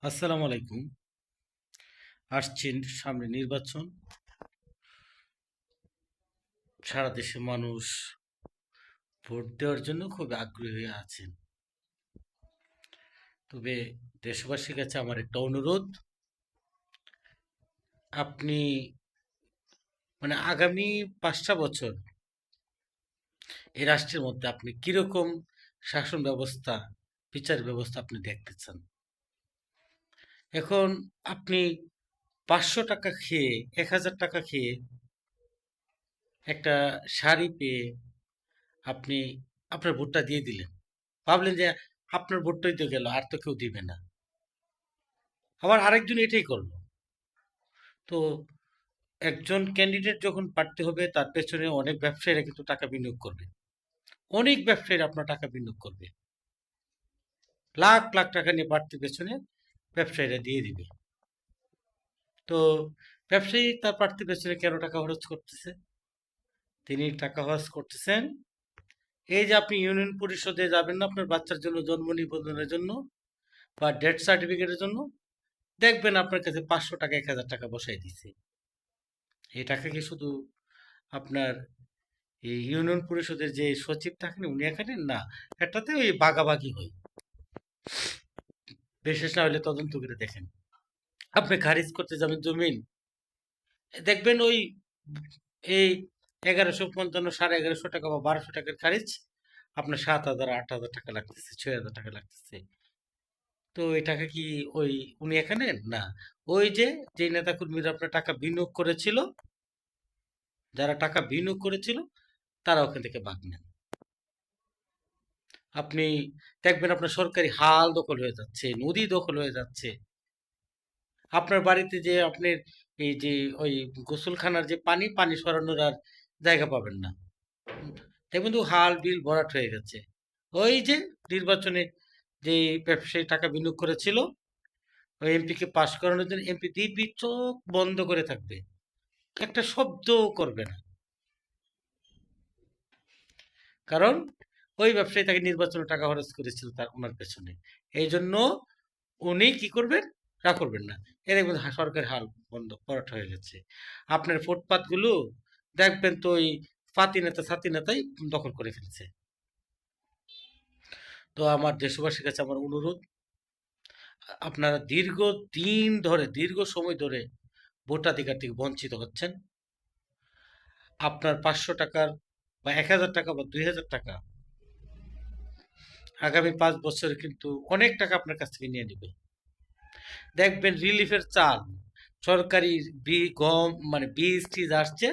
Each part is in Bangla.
আসসালামু আলাইকুম। আসছেন সামনে নির্বাচন। সারা দেশের মানুষ ভোট দেওয়ার জন্য খুব আগ্রহী হয়ে আছেন। তবে দেশবাসীর কাছে আমার একটা অনুরোধ, আপনি আগামী ৫টা বছর এই রাষ্ট্রের মধ্যে আপনি কিরকম শাসন ব্যবস্থা, বিচার ব্যবস্থা আপনি দেখতে চান। এখন আপনি ৫০০ টাকা খেয়ে, ১,০০০ টাকা খেয়ে একটা শাড়ি পেয়ে আপনি আপনার ভোটটা দিয়ে দিলেন। ভাবলেন যে আপনার ভোটটাই তো গেল, আর তো কেউ দিবে না। আবার আরেকজন এটাই করলো। তো একজন ক্যান্ডিডেট যখন প্রার্থী হবে তার পেছনে অনেক ব্যবসায়ীরা কিন্তু টাকা বিনিয়োগ করবে। অনেক ব্যবসায়ীরা আপনার টাকা বিনিয়োগ করবে। লাখ লাখ টাকা নিয়ে প্রার্থীর পেছনে ব্যবসায়ীরা দিয়ে দিবে। তো ব্যবসায়ী তার প্রার্থীর পেছনে কেন টাকা খরচ করতেছে? তিনি টাকা খরচ করতেছেন এই যে আপনি ইউনিয়ন পরিষদে যাবেন না আপনার বাচ্চার জন্য জন্ম নিবন্ধনের জন্য বা ডেথ সার্টিফিকেটের জন্য, দেখবেন আপনার কাছে ৫০০ টাকা ১,০০০ টাকা বসাই দিছে। এই টাকা কি শুধু আপনার এই ইউনিয়ন পরিষদের যে সচিব থাকেন উনি এখানে না, এটাতে ওই বাগাবাগি হয়। বিশেষ না হলে তদন্ত করে দেখেন। আপনি খারিজ করতে যাবেন জমিন, দেখবেন ওই এই ১১৫৫ ১,১৫০ টাকা বা ১,২০০ টাকার খারিজ আপনার ৭,০০০ ৮,০০০ টাকা লাগতেছে, ৬,০০০ টাকা লাগতেছে। তো এই টাকা কি ওই উনি এখানে না, ওই যে যে নেতা কর্মীরা আপনার টাকা বিনিয়োগ করেছিল, যারা টাকা বিনিয়োগ করেছিল তারা ওখান থেকে ভাগ নেন। আপনি দেখবেন আপনার সরকারি হাল দখল হয়ে যাচ্ছে, নদী দখল হয়ে যাচ্ছে। আপনার বাড়িতে যে আপনার এই যে ওই গোসলখানার যে পানি পানি সরানোর আর জায়গা পাবেন না। দেখবেন তো হাল বিল ভরাট হয়ে গেছে। ওই যে নির্বাচনে যে ব্যবসায়ী টাকা বিনিয়োগ করেছিল ওই এমপিকে পাশ করানোর জন্য, এমপি দিব্যি চোখ বন্ধ করে থাকবে, একটা শব্দও করবে না। কারণ ওই ব্যবসায়ী তাকে নির্বাচনে টাকা খরচ করেছিল তার ওনার পেছনে। এই জন্য উনি কি করবেন, রাগ করবেন না। এ দেখবেন সরকারের হাল বন্ধ করাট হয়ে গেছে। আপনার ফুটপাতগুলো দেখবেন তো ওই ফাতি নেতা ছাতি নেতাই দখল করে ফেলছে। তো আমার দেশবাসীর কাছে আমার অনুরোধ, আপনারা দীর্ঘ সময় ধরে ভোটাধিকার থেকে বঞ্চিত হচ্ছেন। আপনার ৫০০ টাকার বা ১,০০০ টাকা বা ২,০০০ টাকা আগামী ৫ বছরে কিন্তু অনেক টাকা আপনার কাছ থেকে নিয়ে নেবে। দেখবেন রিলিফের চাল, সরকারি গম বীজ টিজ আসছে,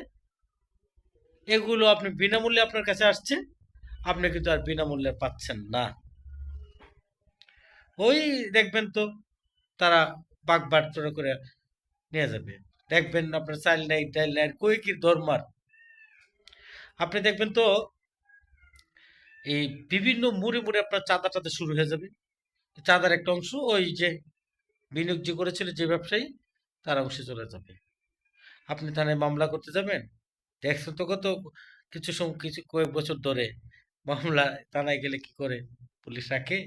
এগুলো আপনি বিনামূল্যে আপনার কাছে আসছে, আপনি কিন্তু আর বিনামূল্যে পাচ্ছেন না। ওই দেখবেন তো তারা বাগ বাট্টরা করে নিয়ে যাবে। দেখবেন আপনার চাল নাই ডাল নাই কই কি দরমার। আপনি দেখবেন তো এই বিভিন্ন মুড়ে মুড়ে আপনার চাঁদা টাদা শুরু হয়ে যাবে। চাঁদার একটা অংশ ওই যে বিনিয়োগ যে করেছিল যে ব্যবসায়ী তার অংশে চলে যাবে। আপনি থানায় মামলা করতে যাবেন, দেখছেন তো কত কিছু কয়েক বছর ধরে মামলা থানায় গেলে কি করে, পুলিশ রাখে।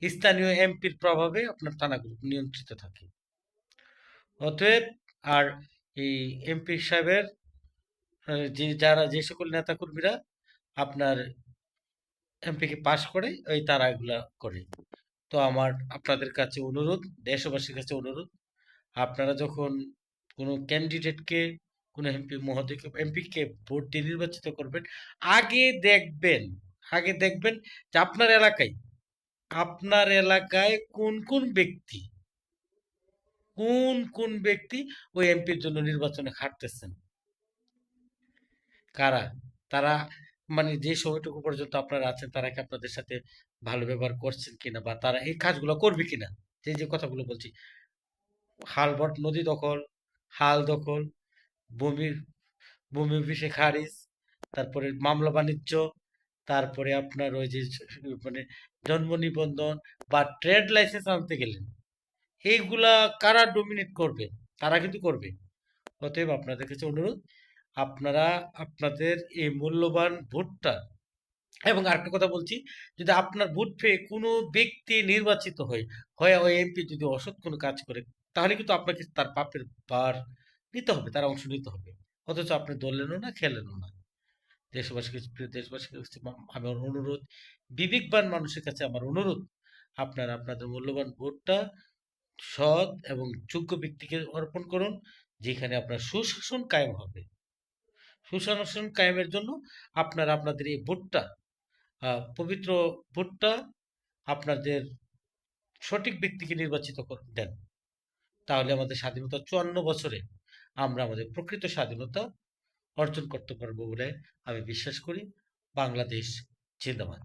স্থানীয় এমপির প্রভাবে আপনার থানাগুলো নিয়ন্ত্রিত থাকে। অতএব আর এই এমপি সাহেবের যে সকল নেতাকর্মীরা আপনার এমপিকে পাশ করে ওই তারা এগুলা করে। তো আমার আপনাদের কাছে অনুরোধ, দেশবাসীর কাছে অনুরোধ, আপনারা যখন কোনো ক্যান্ডিডেটকে, কোনো এমপি মহোদয়কে, এমপিকে ভোট দিয়ে নির্বাচিত করবেন, আগে দেখবেন আগে দেখবেন যে আপনার এলাকায় কোন কোন ব্যক্তি ওই এমপির জন্য নির্বাচনে খাটতেছেন, কারা তারা, যে সময়টুকু পর্যন্ত আপনারা আছেন তারা কি আপনাদের সাথে ভালো ব্যবহার করছেন কিনা বা তারা এই কাজগুলো করবে কিনা। যে যে কথাগুলো বলছি, নদী দখল, হাল দখল, ভূমির ভূমি অফিসে খারিজ, তারপরে মামলা বাণিজ্য, তারপরে আপনার ওই যে মানে জন্ম নিবন্ধন বা ট্রেড লাইসেন্স আনতে গেলেন, এইগুলা কারা ডোমিনেট করবে, তারা কিন্তু করবে। অতএব আপনাদের কাছে অনুরোধ, আপনারা আপনাদের এই মূল্যবান ভোটটা এবং আরেকটা কথা বলছি, যদি আপনার ভোট পেয়ে কোনো ব্যক্তি নির্বাচিত হয় ওই এমপি যদি অসৎ কোনো কাজ করে, তাহলে কিন্তু আপনাকে তার পাপের ভার নিতে হবে, তার অংশ নিতে হবে। অথচ আপনি ধরলেনও না, খেলেনও না। প্রিয় দেশবাসীর কাছে আমার অনুরোধ, বিবেকবান মানুষের কাছে আমার অনুরোধ, আপনারা আপনাদের মূল্যবান ভোটটা সৎ এবং যোগ্য ব্যক্তিকে অর্পণ করুন, যেখানে আপনার সুশাসন কায়েম হবে। সুশাসন কায়েমের জন্য আপনারা আপনাদের এই ভোটটা, পবিত্র ভোটটা আপনাদের সঠিক ব্যক্তিকে নির্বাচিত দেন। তাহলে আমাদের স্বাধীনতা ৫৪ বছরে আমরা আমাদের প্রকৃত স্বাধীনতা অর্জন করতে পারবো বলে আমি বিশ্বাস করি। বাংলাদেশ জিন্দাবাদ।